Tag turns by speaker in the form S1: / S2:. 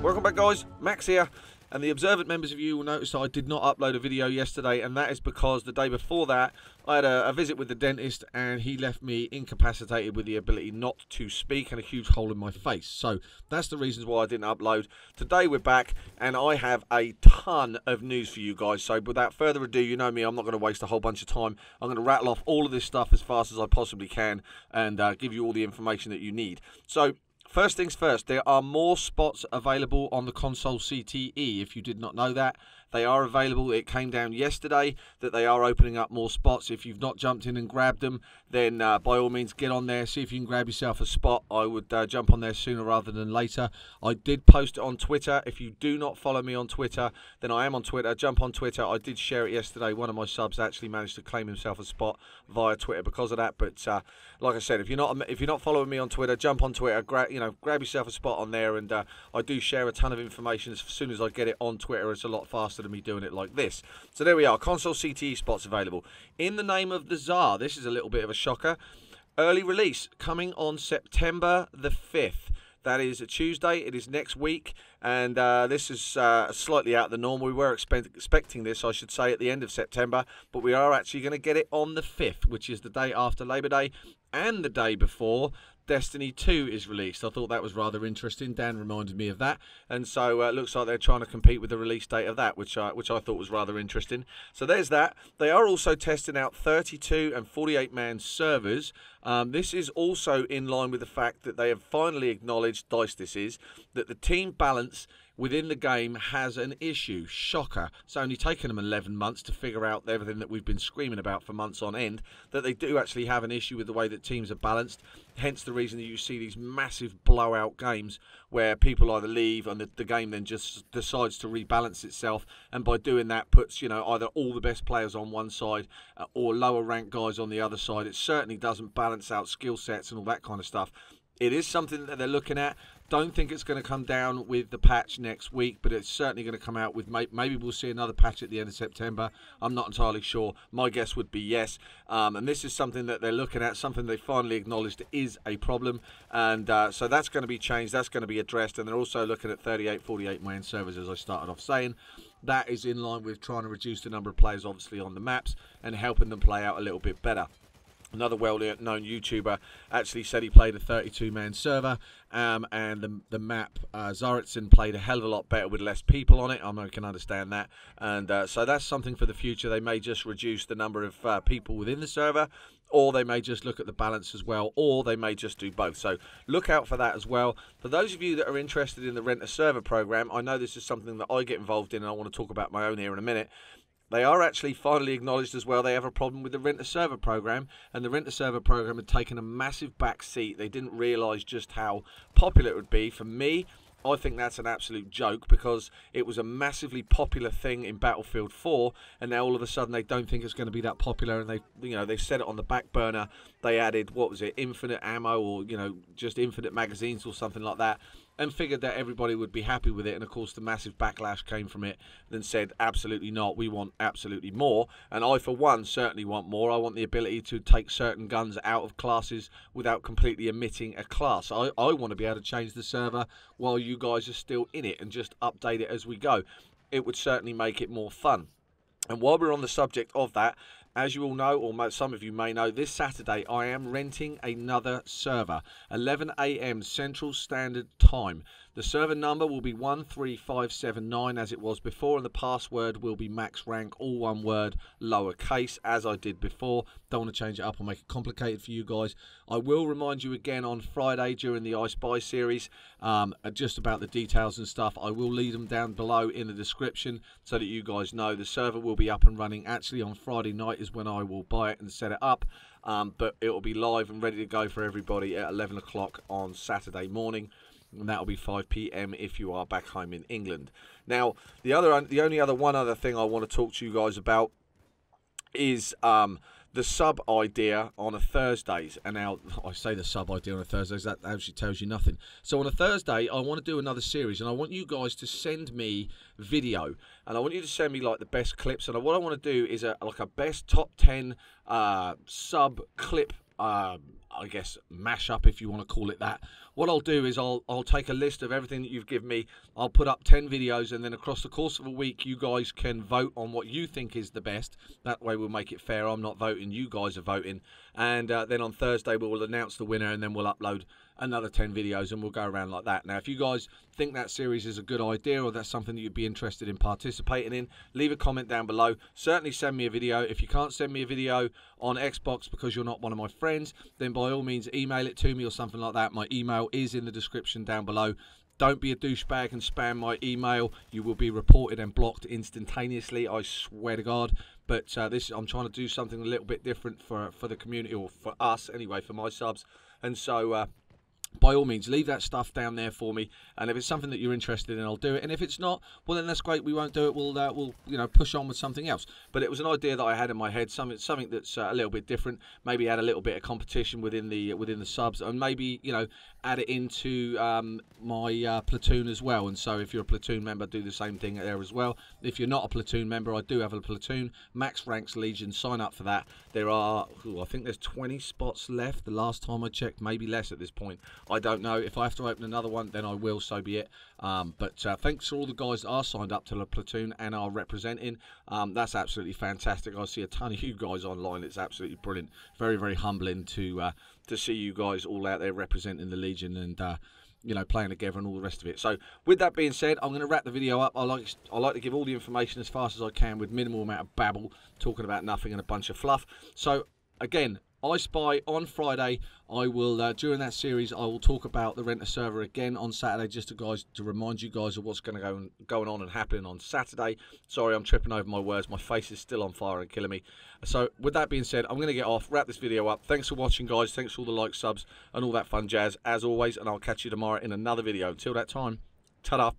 S1: Welcome back, guys. Max here. And the observant members of you will notice that I did not upload a video yesterday, and that is because the day before that I had a visit with the dentist, and he left me incapacitated with the ability not to speak and a huge hole in my face. So that's the reasons why I didn't upload. Today we're back, and I have a ton of news for you guys. So without further ado, you know me, I'm not going to waste a whole bunch of time. I'm going to rattle off all of this stuff as fast as I possibly can and give you all the information that you need. So first things first, there are more spots available on the console CTE. If you did not know that, they are available. It came down yesterday that they are opening up more spots. If you've not jumped in and grabbed them, then by all means get on there, see if you can grab yourself a spot. I would jump on there sooner rather than later. I did post it on Twitter. If you do not follow me on Twitter, then I am on Twitter. Jump on Twitter. I did share it yesterday. One of my subs actually managed to claim himself a spot via Twitter because of that. But like I said, if you're not following me on Twitter, jump on Twitter. Grab yourself a spot on there, and I do share a ton of information as soon as I get it on Twitter. It's a lot faster than me doing it like this. So there we are, console CTE spots available. In the name of the Tsar, this is a little bit of a shocker. Early release coming on September the 5th. That is a Tuesday. It is next week, and this is slightly out of the norm. We were expecting this, I should say, at the end of September, but we are actually going to get it on the 5th, which is the day after Labor Day and the day before Destiny 2 is released. I thought that was rather interesting. Dan reminded me of that, and so it looks like they're trying to compete with the release date of that, which I thought was rather interesting. So there's that. They are also testing out 32 and 48 man servers. This is also in line with the fact that they have finally acknowledged, DICE this is, that the team balance within the game has an issue. Shocker. It's only taken them 11 months to figure out everything that we've been screaming about for months on end, that they do actually have an issue with the way that teams are balanced. Hence the reason that you see these massive blowout games where people either leave and the game then just decides to rebalance itself, and by doing that puts, you know, either all the best players on one side or lower ranked guys on the other side. It certainly doesn't balance out skill sets and all that kind of stuff. It is something that they're looking at. Don't think it's going to come down with the patch next week, but it's certainly going to come out with, maybe we'll see another patch at the end of September. I'm not entirely sure. My guess would be yes. And this is something that they're looking at, something they finally acknowledged is a problem. And so that's going to be changed. That's going to be addressed. And they're also looking at 38, 48 man servers, as I started off saying. That is in line with trying to reduce the number of players, obviously, on the maps and helping them play out a little bit better. Another well-known YouTuber actually said he played a 32-man server, and the map, Tsar played a hell of a lot better with less people on it. I can understand that. And so that's something for the future. They may just reduce the number of people within the server, or they may just look at the balance as well, or they may just do both. So look out for that as well. For those of you that are interested in the Rent a Server program, I know this is something that I get involved in, and I want to talk about my own here in a minute. They are actually finally acknowledged as well. They have a problem with the Rent a Server program, and the Rent a Server program had taken a massive back seat. They didn't realise just how popular it would be. For me, I think that's an absolute joke, because it was a massively popular thing in Battlefield 4, and now all of a sudden they don't think it's going to be that popular, and they've set it on the back burner. They added, what was it, infinite ammo, or just infinite magazines or something like that, and figured that everybody would be happy with it. And of course the massive backlash came from it, then said absolutely not, we want absolutely more. And I for one certainly want more. I want the ability to take certain guns out of classes without completely omitting a class. I want to be able to change the server while you guys are still in it and just update it as we go. It would certainly make it more fun. And while we're on the subject of that, as you all know, or some of you may know, this Saturday I am renting another server, 11 AM Central Standard Time. The server number will be 13579 as it was before, and the password will be max rank, all one word, lowercase, as I did before. Don't want to change it up or make it complicated for you guys. I will remind you again on Friday during the I Spy series just about the details and stuff. I will leave them down below in the description so that you guys know. The server will be up and running actually on Friday night is when I will buy it and set it up. But it will be live and ready to go for everybody at 11 o'clock on Saturday morning. And that'll be 5 PM if you are back home in England. Now, the only other thing I want to talk to you guys about is the sub idea on a Thursdays. And now I say the sub idea on a Thursdays, that actually tells you nothing. So on a Thursday I want to do another series, and I want you guys to send me video, and I want you to send me like the best clips. And what I want to do is like a best top 10 sub clip I guess, mash-up, if you want to call it that. What I'll do is I'll take a list of everything that you've given me. I'll put up 10 videos, and then across the course of a week, you guys can vote on what you think is the best. That way we'll make it fair. I'm not voting, you guys are voting. And then on Thursday, we'll announce the winner, and then we'll upload another 10 videos, and we'll go around like that. Now, if you guys think that series is a good idea, or that's something that you'd be interested in participating in, leave a comment down below. Certainly send me a video. If you can't send me a video on Xbox because you're not one of my friends, then by all means email it to me or something like that. My email is in the description down below. Don't be a douchebag and spam my email. You will be reported and blocked instantaneously, I swear to God. But I'm trying to do something a little bit different for the community, or for us anyway, for my subs. And so by all means, leave that stuff down there for me, and if it's something that you're interested in, I'll do it. And if it's not, well, then that's great. We won't do it. We'll push on with something else. But it was an idea that I had in my head, something that's a little bit different. Maybe add a little bit of competition within the subs, and maybe add it into my platoon as well. And so if you're a platoon member, do the same thing there as well. If you're not a platoon member, I do have a platoon, Max Ranks Legion. Sign up for that. There are, I think there's 20 spots left. The last time I checked, maybe less at this point. I don't know. If I have to open another one, then I will, so be it. But thanks to all the guys that are signed up to the platoon and are representing. That's absolutely fantastic. I see a ton of you guys online. It's absolutely brilliant. Very, very humbling to see you guys all out there representing the Legion and playing together and all the rest of it. So with that being said, I'm going to wrap the video up. I like to give all the information as fast as I can with minimal amount of babble, talking about nothing and a bunch of fluff. So again, I Spy on Friday. I will during that series I will talk about the Renta server again on Saturday, just to remind you guys of what's going to going on and happening on Saturday. Sorry, I'm tripping over my words. My face is still on fire and killing me. So with that being said, I'm going to get off, wrap this video up. Thanks for watching, guys. Thanks for all the likes, subs, and all that fun jazz as always. And I'll catch you tomorrow in another video. Until that time, ta-da.